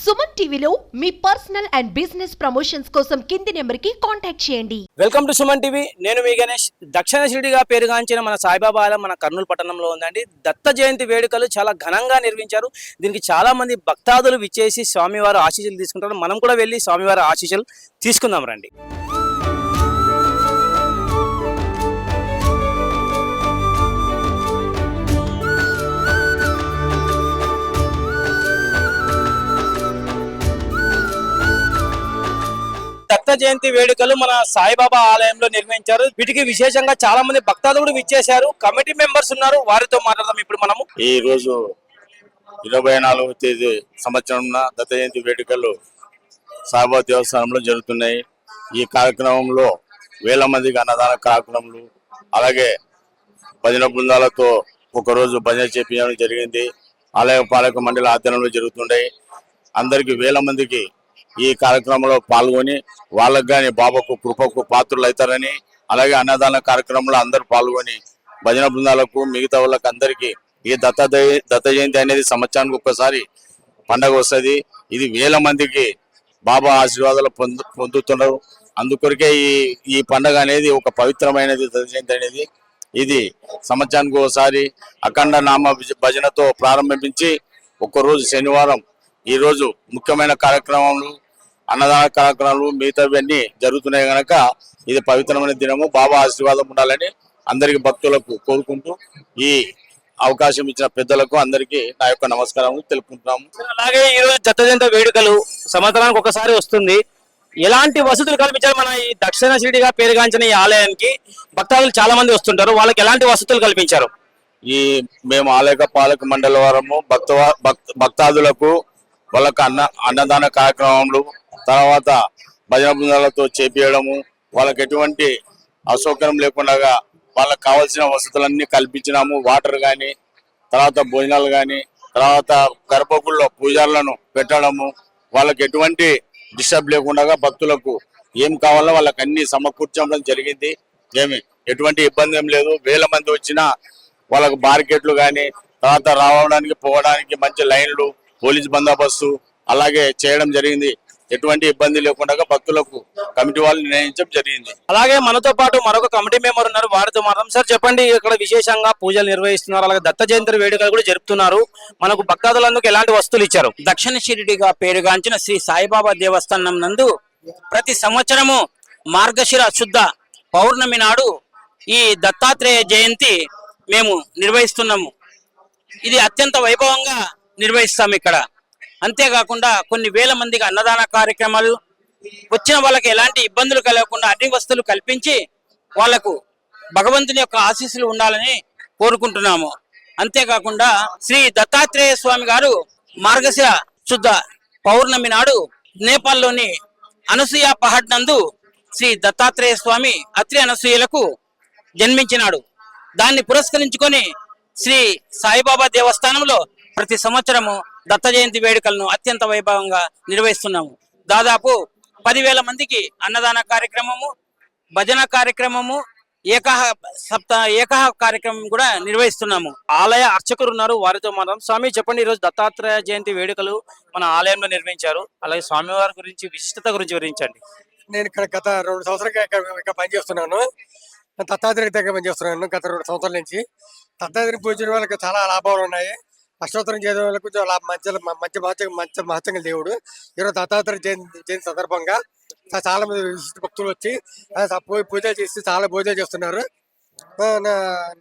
సుమన్ టీవీలో మీ personal and business promotions కోసం కింది నెంబర్కి కాంటాక్ట్ చేయండి. Welcome to Suman TV. నేను మీ గణేష్. దక్షిణ షిరిడిగా పేరుగాంచిన మన సాయిబాబా ఆలయం మన కర్నూలు పట్టణంలో ఉందండి. దత్త జయంతి వేడుకలు చాలా ఘనంగా నిర్వహించారు. దీనికి చాలా మంది భక్తాదులు విచ్చేసి స్వామివారి ఆశీస్సులు తీసుకుంటారు. మనం కూడా వెళ్ళి స్వామివారి ఆశీస్సులు తీసుకుందాం రండి. దత్త జయంతి వేడుకలు మన సాయిబాబా ఆలయంలో నిర్వహించారు. వీటికి విశేషంగా చాలా మంది భక్తాదులు విచ్చేశారు. కమిటీ మెంబర్స్ ఉన్నారు, వారితో మాట్లాడదాం ఇప్పుడు మనము. ఈ రోజు 24వ తేదీ సంవత్సరం దత్త జయంతి వేడుకలు సాయిబాబా దేవస్థానంలో జరుగుతున్నాయి. ఈ కార్యక్రమంలో వేల మందికి అన్నదాన కార్యక్రమాలు, అలాగే భజన బృందాలతో ఒకరోజు భజన చేపించడం జరిగింది. ఆలయ పాలక మండలి ఆధ్వర్యంలో జరుగుతుంటాయి. అందరికి వేల మందికి ఈ కార్యక్రమంలో పాల్గొని వాళ్ళకు కానీ బాబాకు కృపకు పాత్రలు అవుతారని, అలాగే అన్నదాన కార్యక్రమంలో అందరూ పాల్గొని భజన బృందాలకు మిగతా వాళ్ళకి అందరికీ ఈ దత్త జయంతి అనేది సంవత్సరానికి ఒక్కసారి పండగ వస్తుంది. ఇది వేల మందికి బాబా ఆశీర్వాదాలు పొందుతున్నారు. అందుకొరకే ఈ పండగ అనేది ఒక పవిత్రమైనది. దత్త జయంతి అనేది ఇది సంవత్సరానికి ఒకసారి అఖండ నామ భజనతో ప్రారంభించి ఒక్కరోజు శనివారం ఈ రోజు ముఖ్యమైన కార్యక్రమాలు, అన్నదాన కార్యక్రమాలు మిగతావన్నీ జరుగుతున్నాయి కనుక ఇది పవిత్రమైన దినము. బాబా ఆశీర్వాదం ఉండాలని అందరికి భక్తులకు కోరుకుంటూ ఈ అవకాశం ఇచ్చిన పెద్దలకు అందరికీ నా యొక్క నమస్కారం తెలుపుకుంటున్నాము. అలాగే ఈ రోజు దత్త జయంతి వేడుకలు సంవత్సరానికి ఒకసారి వస్తుంది. ఎలాంటి వసతులు కల్పించారు? మన ఈ దక్షిణ షిరిడిగా పేరుగాంచిన ఈ ఆలయానికి భక్తాదులు చాలా మంది వస్తుంటారు. వాళ్ళకి ఎలాంటి వసతులు కల్పించారు? మేము ఆలయ పాలక మండలి వారము భక్తాదులకు వాళ్ళకు అన్నదాన కార్యక్రమాలు, తర్వాత భజన బృందాలతో చేపించడము, వాళ్ళకి ఎటువంటి అసౌకర్యం లేకుండా వాళ్ళకి కావాల్సిన వసతులన్నీ కల్పించినాము. వాటర్ కానీ, తర్వాత భోజనాలు కానీ, తర్వాత గర్భగుడిలో పూజారులను పెట్టడము, వాళ్ళకి ఎటువంటి డిస్టర్బ్ లేకుండా భక్తులకు ఏం కావాలో వాళ్ళకి అన్ని సమకూర్చడం జరిగింది. ఎటువంటి ఇబ్బంది ఏం లేదు. వేల మంది వచ్చినా వాళ్ళకు బార్కెట్లు కానీ, తర్వాత రావడానికి పోవడానికి మంచి లైన్లు, పోలీస్ బందోబస్తు అలాగే చేయడం జరిగింది. ఎటువంటి ఇబ్బంది లేకుండా భక్తులకు కమిటీ వాళ్ళు నిర్ణయించడం జరిగింది. అలాగే మనతో పాటు మరొక కమిటీ మెంబర్ ఉన్నారు, వారితో మాత్రం. సార్ చెప్పండి, ఇక్కడ విశేషంగా పూజలు నిర్వహిస్తున్నారు, అలాగే దత్త జయంతి వేడుకలు కూడా జరుపుతున్నారు. మనకు భక్తాదులందుకు ఎలాంటి వస్తువులు ఇచ్చారు? దక్షిణ షిరిడిగా పేరుగాంచిన శ్రీ సాయిబాబా దేవస్థానం నందు ప్రతి సంవత్సరము మార్గశిర శుద్ధ పౌర్ణమి నాడు ఈ దత్తాత్రేయ జయంతి మేము నిర్వహిస్తున్నాము. ఇది అత్యంత వైభవంగా నిర్వహిస్తాము ఇక్కడ. అంతేకాకుండా కొన్ని వేల మందికి అన్నదాన కార్యక్రమాలు, వచ్చిన వాళ్ళకి ఎలాంటి ఇబ్బందులు కలగకుండా అన్ని వస్తువులు కల్పించి వాళ్లకు భగవంతుని యొక్క ఆశీస్సులు ఉండాలని కోరుకుంటున్నాము. అంతేకాకుండా శ్రీ దత్తాత్రేయ స్వామి గారు మార్గశిర శుద్ధ పౌర్ణమి నాడు నేపాల్లోని అనసూయ పహాడ్ నందు శ్రీ దత్తాత్రేయ స్వామి అత్రి అనసూయలకు జన్మించినాడు. దాన్ని పురస్కరించుకొని శ్రీ సాయిబాబా దేవస్థానంలో ప్రతి సంవత్సరము దత్త జయంతి వేడుకలను అత్యంత వైభవంగా నిర్వహిస్తున్నాము. దాదాపు 10,000 మందికి అన్నదాన కార్యక్రమము, భజన కార్యక్రమము, ఏకాహ కార్యక్రమం కూడా నిర్వహిస్తున్నాము. ఆలయ అర్చకులు ఉన్నారు, వారితో మనం. స్వామి చెప్పండి, ఈరోజు దత్తాత్రేయ జయంతి వేడుకలు మన ఆలయంలో నిర్వహించారు. అలాగే స్వామివారి గురించి విశిష్టత గురించి వివరించండి. నేను ఇక్కడ గత 2 సంవత్సరాలుగా ఇక్కడ పనిచేస్తున్నాను. దత్తాత్రేయ దగ్గర పనిచేస్తున్నాను గత 2 సంవత్సరాల నుంచి. దత్తాత్రేయ పూజ వాళ్ళకి చాలా లాభాలు ఉన్నాయి. అష్టోత్తరం చేయడం వల్ల కొంచెం మంచి మహత్యంగా దేవుడు. ఈరోజు దత్తాత్రేయ జయంతి సందర్భంగా చాలా మంది విశిష్ట భక్తులు వచ్చి పూజలు చేసి చాలా భోజనాలు చేస్తున్నారు.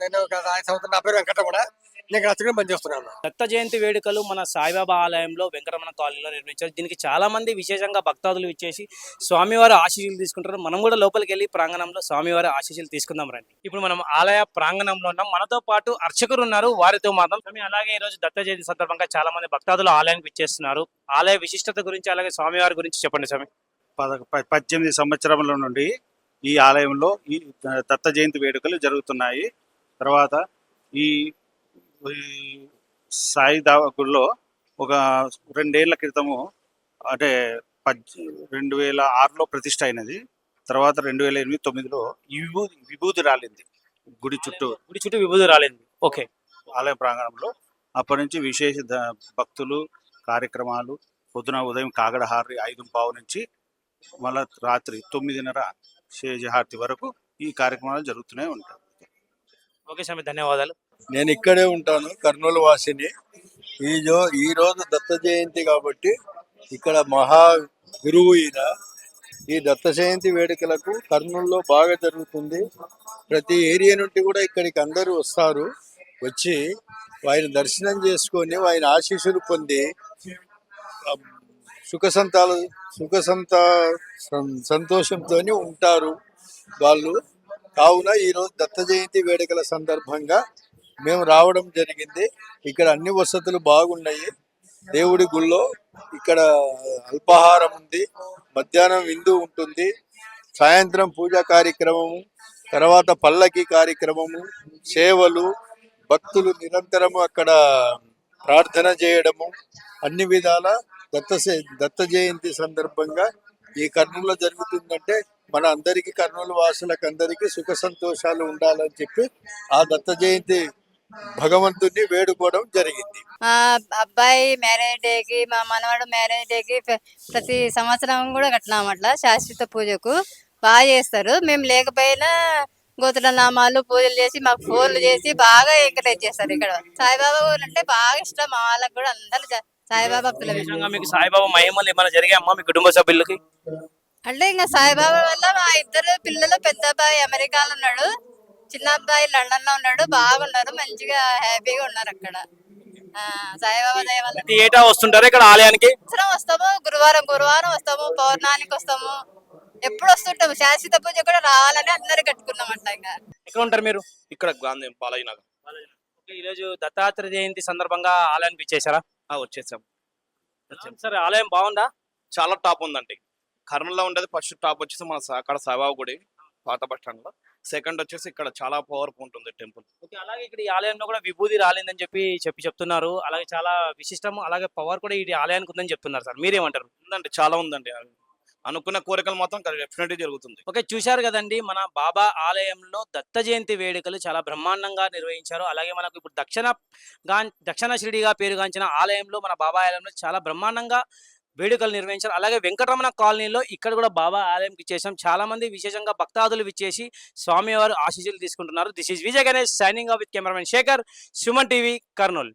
నేను గత 5 సంవత్సరం, నా పేరు వెంకటరమణ, నేను ఇక్కడ పనిచేస్తున్నాను. దత్త జయంతి వేడుకలు మన సాయిబాబా ఆలయంలో వెంకటరమణ కాలనీలో నిర్వహించారు. దీనికి చాలా మంది విశేషంగా భక్తాదులు ఇచ్చేసి స్వామివారి ఆశీస్సులు తీసుకుంటారు. మనం కూడా లోపలికి వెళ్ళి ప్రాంగణంలో స్వామివారి ఆశీస్సులు తీసుకుందాం రండి. ఇప్పుడు మనం ఆలయ ప్రాంగణంలో ఉన్నాం. మనతో పాటు అర్చకులు ఉన్నారు, వారితో మాత్రం. అలాగే ఈ రోజు దత్త జయంతి సందర్భంగా చాలా మంది భక్తాదులు ఆలయానికి ఇచ్చేస్తున్నారు. ఆలయ విశిష్టత గురించి, అలాగే స్వామివారి గురించి చెప్పండి స్వామి. 18 సంవత్సరముల నుండి ఈ ఆలయంలో ఈ దత్త జయంతి వేడుకలు జరుగుతున్నాయి. తర్వాత ఈ సాయి గుడిలో ఒక 2 ఏళ్ల క్రితము, అంటే 2006లో ప్రతిష్ట అయినది. తర్వాత 2008-9లో విభూతి రాలింది గుడి చుట్టూ విభూతి రాలింది. ఓకే. ఆలయ ప్రాంగణంలో అప్పటి నుంచి విశేష భక్తులు, కార్యక్రమాలు పొద్దున ఉదయం కాగడ హారతి 5:15 నుంచి మళ్ళీ రాత్రి 9:30 షేజి హారతి వరకు ఈ కార్యక్రమాలు జరుగుతూనే ఉంటాయి. ఓకే స్వామి, ధన్యవాదాలు. నేను ఇక్కడే ఉంటాను, కర్నూలు వాసిని. ఈ రోజు దత్త జయంతి కాబట్టి ఇక్కడ మహా గురువు ఈయన. ఈ దత్త జయంతి వేడుకలకు కర్నూలులో బాగా జరుగుతుంది. ప్రతి ఏరియా నుండి కూడా ఇక్కడికి అందరూ వస్తారు. వచ్చి ఆయన దర్శనం చేసుకొని ఆయన ఆశీస్సులు పొంది సంతోషంతో ఉంటారు వాళ్ళు. కావున ఈరోజు దత్త జయంతి వేడుకల సందర్భంగా మేము రావడం జరిగింది. ఇక్కడ అన్ని వసతులు బాగున్నాయి. దేవుడి గుళ్ళో ఇక్కడ అల్పాహారం ఉంది, మధ్యాహ్నం విందు ఉంటుంది, సాయంత్రం పూజా కార్యక్రమము, తర్వాత పల్లకి కార్యక్రమము, సేవలు, భక్తులు నిరంతరము అక్కడ ప్రార్థన చేయడము, అన్ని విధాల దత్త జయంతి సందర్భంగా ఈ కర్నూలులో జరుగుతుందంటే మన అందరికీ, కర్నూలు వాసులకు అందరికీ సుఖ సంతోషాలు ఉండాలని చెప్పి ఆ దత్త జయంతి భగవంతుని వేడుకోవడం జరిగింది. మా అబ్బాయి మ్యారేజ్ డేకి, మా మనవాడు మ్యారేజ్ డేకి ప్రతి సంవత్సరం కూడా కట్టినాం. అట్లా శాశ్వత పూజకు బాగా చేస్తారు. మేము లేకపోయినా గోత్ర నామాలు పూజలు చేసి మాకు ఫోన్లు చేసి బాగా ఎంకరేజ్ చేస్తారు. ఇక్కడ సాయిబాబా అంటే బాగా ఇష్టం మా వాళ్ళకి కూడా. అందరు సాయిబాబా భక్తులు. విశేషంగా మీకు సాయిబాబా మహిమలు ఏమైనా జరిగాయమ్మా మీ కుటుంబ సభ్యులకి? అంటే ఇంకా సాయిబాబా వల్ల మా ఇద్దరు పిల్లలు, పెద్ద అబ్బాయి అమెరికాలో ఉన్నాడు, చిన్న అబ్బాయి లండన్ లో ఉన్నాడు. బాగున్నారు, మంచిగా హ్యాపీగా ఉన్నారు అక్కడ. సాయిబాబా దయ వల్ల ఏటా వస్తుంటారు ఇక్కడ ఆలయానికి? వస్తాము, గురువారం వస్తాము, పౌర్ణానికి వస్తాము, ఎప్పుడు వస్తుంటాము. శాశ్వత పూజ కూడా రావాలని అందరు కట్టుకున్నాం అట్లా. ఇంకా ఎక్కడ ఉంటారు మీరు? ఇక్కడ గాంధీ బాలాజీ నగర్. ఈ రోజు దత్తాత్రేయ జయంతి సందర్భంగా ఆలయానికి ఇచ్చేసారా? వచ్చేసాం. సార్ ఆలయం బాగుందా? చాలా టాప్ ఉందండి. కర్నూలులో ఉండేది ఫస్ట్ టాప్ వచ్చేసి మన అక్కడ సాయిబాబా గుడి పాత బస్ స్టాండ్ లో. సెకండ్ వచ్చేసి ఇక్కడ చాలా పవర్ఫుల్ ఉంటుంది టెంపుల్. ఓకే, అలాగే ఇక్కడ ఈ ఆలయంలో కూడా విభూది రాలేదని చెప్తున్నారు. అలాగే చాలా విశిష్టం, అలాగే పవర్ కూడా ఈ ఆలయానికి ఉందని చెప్తున్నారు సార్. మీరేమంటారు? ఉందండి, చాలా ఉందండి. అనుకున్న కోరికలు మాత్రం డెఫినెట్లీ జరుగుతుంది. ఓకే, చూశారు కదండి, మన బాబా ఆలయంలో దత్త జయంతి వేడుకలు చాలా బ్రహ్మాండంగా నిర్వహించారు. అలాగే మనకు ఇప్పుడు దక్షిణ షిరిడిగా పేరుగాంచిన ఆలయంలో, మన బాబా ఆలయంలో చాలా బ్రహ్మాండంగా వేడుకలు నిర్వహించారు. అలాగే వెంకటరమణ కాలనీలో ఇక్కడ కూడా బాబా ఆలయంకి ఇచ్చేసాం. చాలా మంది విశేషంగా భక్తాదులు విచ్చేసి స్వామివారు ఆశీస్సులు తీసుకుంటున్నారు. This is Vijay Ganesh signing off with cameraman Shekhar, Suman TV, Kurnool.